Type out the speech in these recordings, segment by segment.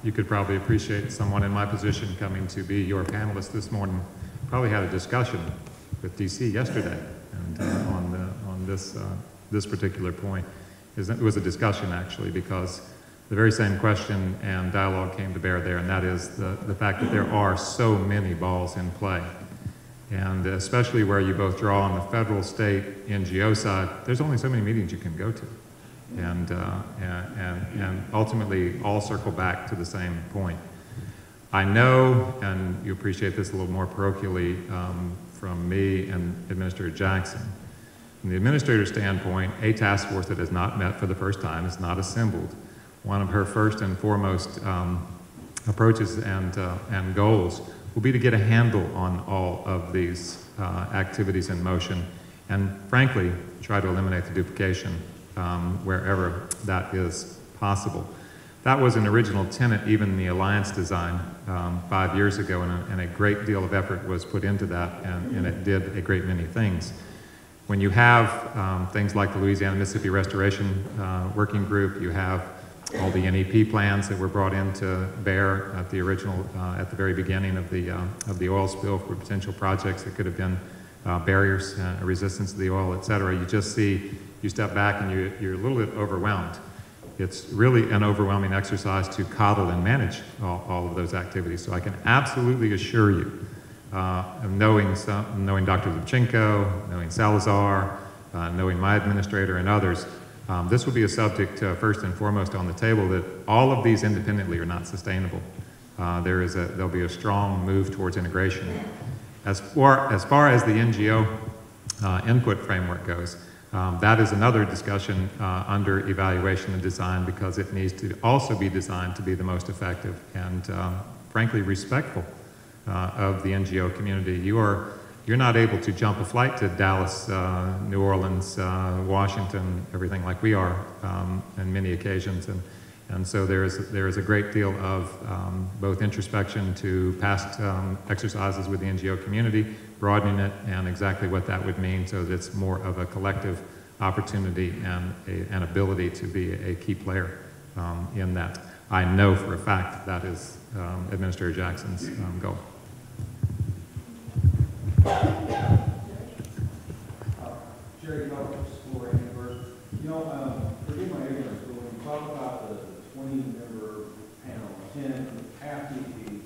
you could probably appreciate someone in my position coming to be your panelist this morning. Probably had a discussion with DC yesterday and on this particular point. It was a discussion actually, because the very same question and dialogue came to bear there, and that is the fact that there are so many balls in play. And especially where you both draw on the federal, state, NGO side, there's only so many meetings you can go to. And ultimately all circle back to the same point. I know, and you appreciate this a little more parochially from me and Administrator Jackson, from the administrator's standpoint, a task force that has not met for the first time, is not assembled. One of her first and foremost approaches and goals will be to get a handle on all of these activities in motion, and frankly, try to eliminate the duplication wherever that is possible. That was an original tenet even in the alliance design 5 years ago, and a great deal of effort was put into that, and it did a great many things. When you have things like the Louisiana-Mississippi Restoration Working Group, you have all the NEP plans that were brought into bear at the original, at the very beginning of the oil spill for potential projects that could have been barriers, resistance to the oil, et cetera. You just see, you step back and you're a little bit overwhelmed. It's really an overwhelming exercise to coddle and manage all of those activities. So I can absolutely assure you, knowing Dr. Zubchenko, knowing Salazar, knowing my administrator and others, this will be a subject first and foremost on the table, that all of these independently are not sustainable. There'll be a strong move towards integration. As far as the NGO input framework goes, that is another discussion under evaluation and design, because it needs to also be designed to be the most effective and frankly respectful of the NGO community. You're not able to jump a flight to Dallas, New Orleans, Washington, everything like we are on many occasions, and so there is a great deal of both introspection to past exercises with the NGO community, broadening it, and exactly what that would mean, so that it's more of a collective opportunity and an ability to be a key player in that. I know for a fact that is Administrator Jackson's goal. Jerry Roberts for Amber. You know, forgive my ignorance, but when you talk about the 20-member panel, 10, half EP,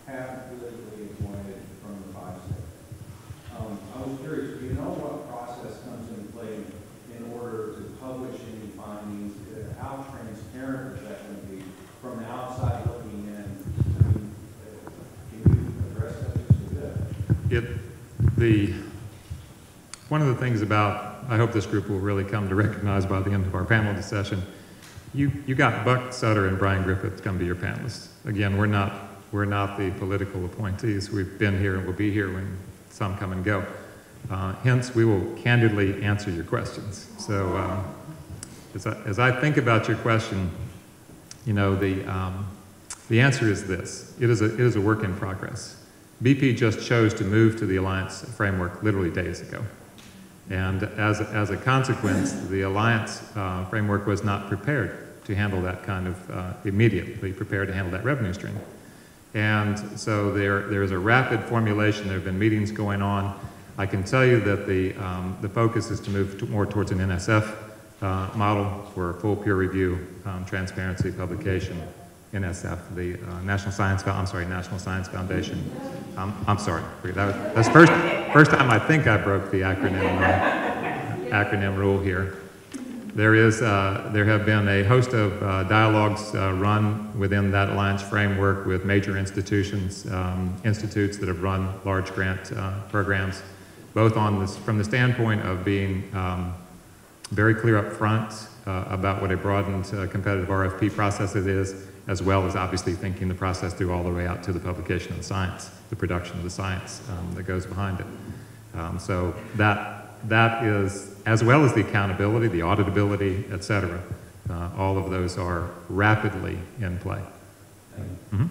half politically appointed from the 5 states. I was curious, do you know what process comes into play in order to publish any findings? How transparent is that going to be from the outside looking in? I mean, can you address that just a bit? One of the things about, I hope this group will really come to recognize by the end of our panel session, you got Buck, Sutter, and Bryon Griffith to come be your panelists. Again, we're not the political appointees. We've been here and will be here when some come and go. Hence, we will candidly answer your questions. So, as I think about your question, you know, the answer is this: it is a work in progress. BP just chose to move to the alliance framework literally days ago. And as a consequence, the alliance framework was not prepared to handle that kind of immediately prepared to handle that revenue stream. And so there is a rapid formulation. There have been meetings going on. I can tell you that the focus is to move more towards an NSF model for full peer review, transparency, publication. NSF, the National Science Foundation. I'm sorry, that's first time I think I broke the acronym rule here. There have been a host of dialogues run within that alliance framework with major institutions, institutes that have run large grant programs, both from the standpoint of being very clear up front about what a broadened competitive RFP process it is, as well as obviously thinking the process through all the way out to the publication of the science, the production of the science that goes behind it. So that is, as well as the accountability, the auditability, et cetera, all of those are rapidly in play. Mm-hmm.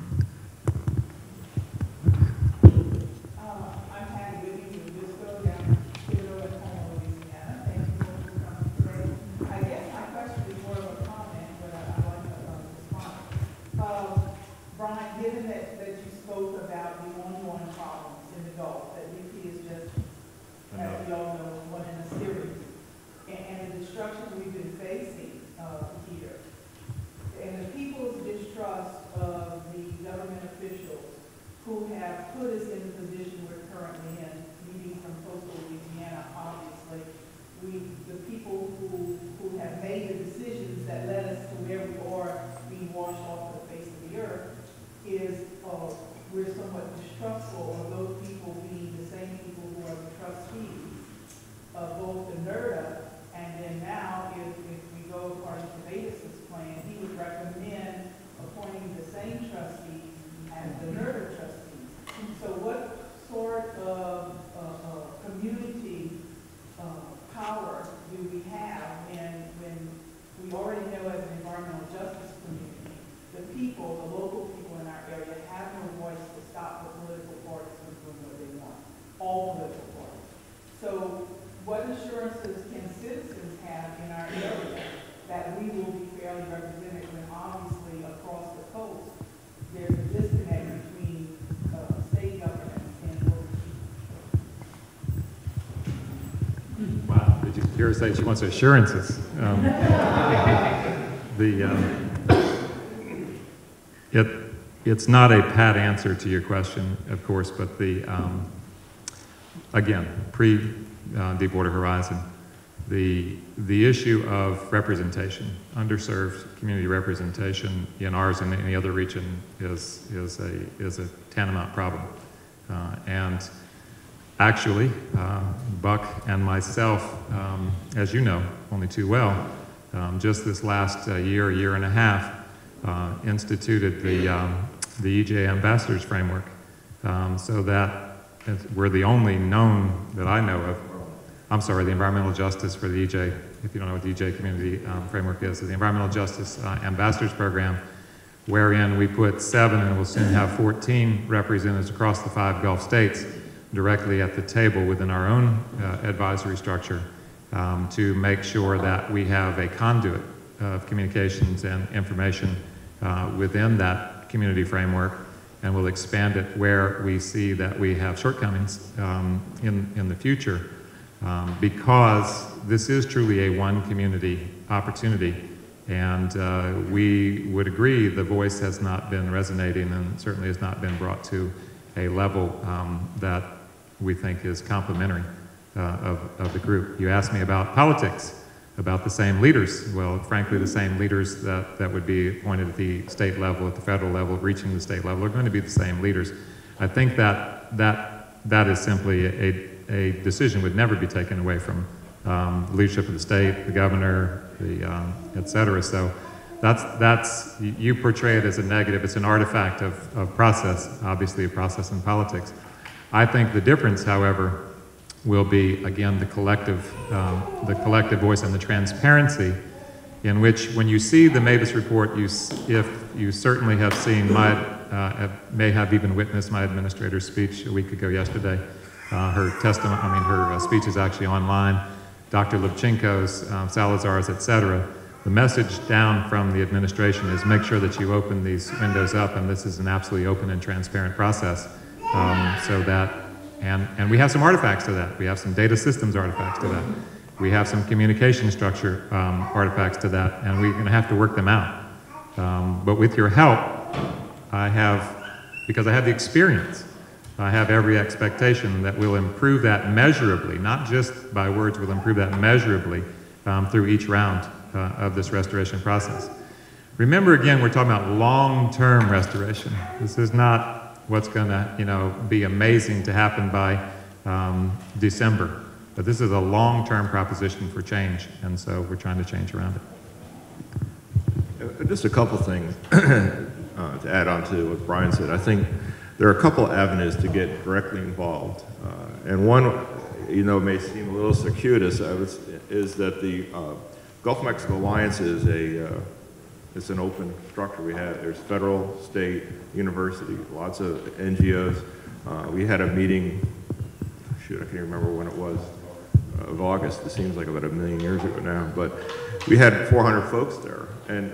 given that you spoke about the ongoing problems in the Gulf, that BP is just, as we all know, one in a series, and the destruction we've been facing here, and the people's distrust of the government officials who have put us in the position we're currently in, leading from coastal Louisiana, obviously, the people who have made the decisions that led us to where we are being washed off the face of the earth, is we're somewhat distrustful of those people being the same people who are the trustees of both the NOAA, and then now, if we go according to Davis's plan, he would recommend appointing the same trustees as the NOAA trustees. So what sort of community power do we have when we already know as an environmental justice community, the people, the local people in our area have no voice to stop the political parties from doing what they want, all political parties. So what assurances can citizens have in our area that we will be fairly represented when obviously across the coast there's a disconnect between state governments and local people? Wow, did you hear her say she wants assurances? It's not a pat answer to your question, of course, but again, pre-Deepwater Horizon, the issue of representation, underserved community representation in ours and any other region is a tantamount problem. And actually, Buck and myself, as you know only too well, just this last year and a half, instituted the EJ Ambassadors Framework, so that we're the only known that I know of. I'm sorry, the Environmental Justice for the EJ, if you don't know what the EJ Community Framework is, the Environmental Justice Ambassadors Program, wherein we put 7 and we'll soon have 14 representatives across the 5 Gulf states directly at the table within our own advisory structure to make sure that we have a conduit of communications and information within that community framework, and we'll expand it where we see that we have shortcomings in the future, because this is truly a one community opportunity, and we would agree the voice has not been resonating and certainly has not been brought to a level that we think is complementary of the group. You asked me about politics, about the same leaders. Well, frankly, the same leaders that would be appointed at the state level, at the federal level, reaching the state level, are going to be the same leaders. I think that is simply a decision would never be taken away from the leadership of the state, the governor, et cetera. So that's you portray it as a negative. It's an artifact of process, obviously a process in politics. I think the difference, however, will be, again, the collective voice and the transparency in which, when you see the Mavis report, if you certainly have seen may have even witnessed my administrator's speech a week ago yesterday. Her speech is actually online. Dr. Lubchenko's, Salazar's, et cetera. The message down from the administration is make sure that you open these windows up, and this is an absolutely open and transparent process. And we have some artifacts to that. We have some data systems artifacts to that. We have some communication structure artifacts to that, and we're going to have to work them out. But with your help, because I have the experience, I have every expectation that we'll improve that measurably, not just by words, we'll improve that measurably through each round of this restoration process. Remember, again, we're talking about long-term restoration. This is not what's going to, be amazing to happen by December. But this is a long-term proposition for change, and so we're trying to change around it. Just a couple things to add on to what Bryon said. I think there are a couple avenues to get directly involved, and one, may seem a little circuitous, is that the Gulf of Mexico Alliance is it's an open structure. There's federal, state, university, lots of NGOs. We had a meeting, I can't even remember when it was, of August. It seems like about 1 million years ago now, but we had 400 folks there, and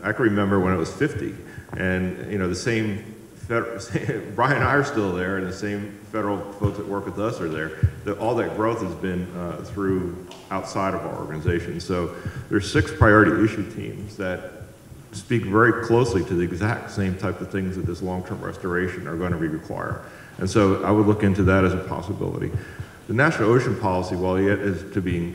I can remember when it was 50, and you know, the same Bryon and I are still there, and the same federal folks that work with us are there. All that growth has been through outside of our organization. So there's 6 priority issue teams that speak very closely to the exact same type of things that this long-term restoration are going to be required. And so I would look into that as a possibility. The National Ocean Policy, while yet is to be,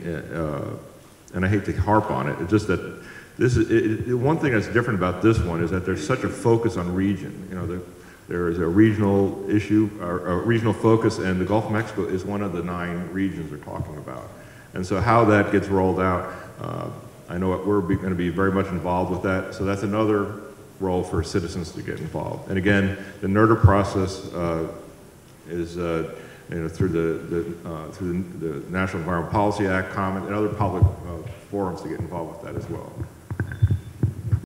and I hate to harp on it, it's just that this is, one thing that's different about this one is that there's such a focus on region. You know, there is a regional issue, or a regional focus, and the Gulf of Mexico is one of the 9 regions we're talking about. And so how that gets rolled out, I know we're going to be very much involved with that, so that's another role for citizens to get involved. And again, the NERDA process is you know, through the National Environmental Policy Act comment and other public forums to get involved with that as well.